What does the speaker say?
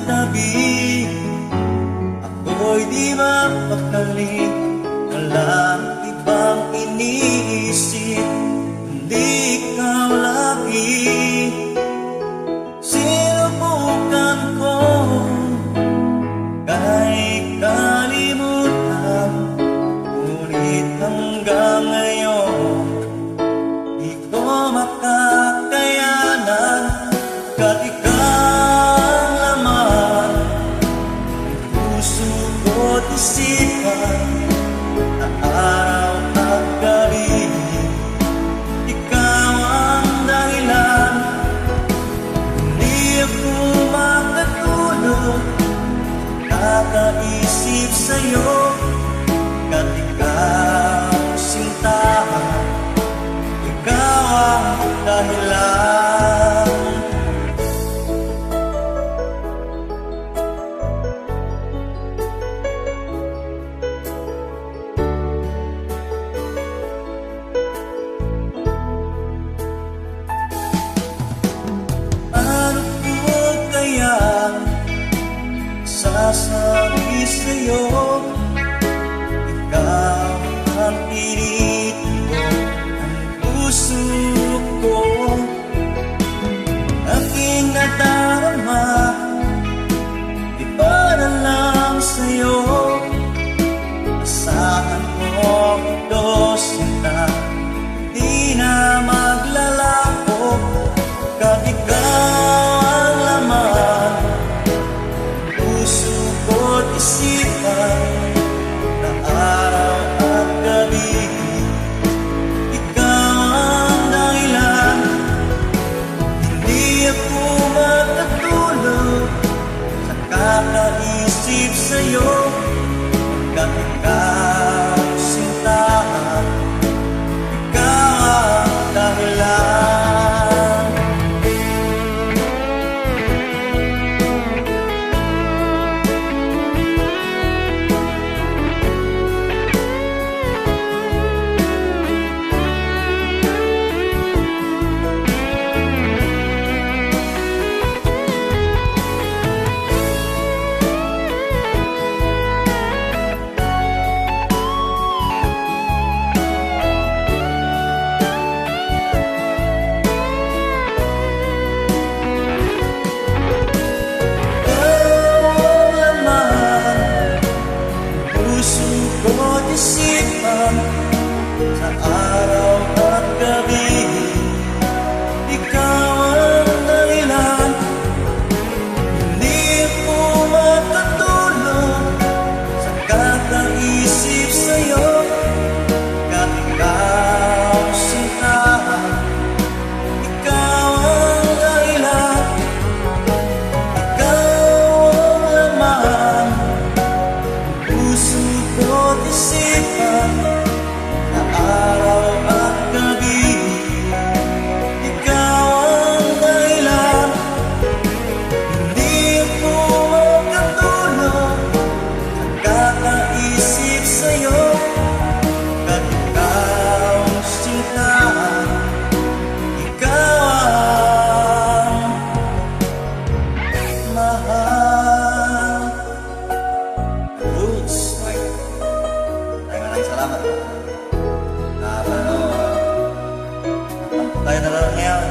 tabi, ako'y di mapakali. Walang ibang iniisip, hindi ikaw lagi. Sinubukan ko kahit kalimutan, ngunit hanggang ngayon di ko makakayanan. Kat ikaw laman ang puso ko't isipan, na araw at gabi ikaw ang dahilan. Hindi ako makatulog kakaisip sa'yo, kat ikaw sinta, ikaw ang dahilan. Sasabi sa'yo, ikaw ang pilit ko, ang puso ko. Aking nadarama, iba na lang sa'yo. Asahan mo ito, sinta, di na maglalaho. Kat ikaw ang laman, puso ko't isipan, na araw at gabi ikaw ang dahilan. Hindi ako makatulog sa kakaisip sa'yo, kat ikaw sinta, ikaw ang dahilan. Isipan, sa araw at gabi ikaw ang dahilan. Hindi ako makatulog sa kakaisip sa'yo, kat ikaw sinta, ikaw ang dahilan. Ikaw ang laman, puso ko't isipan, na araw at gabi ikaw ang dahilan. Hindi ako makatulog sa kakaisip sa'yo, kat ikaw sinta, ikaw ang mahal. Roots. Maraming salamat. Tayo na lang ngayon.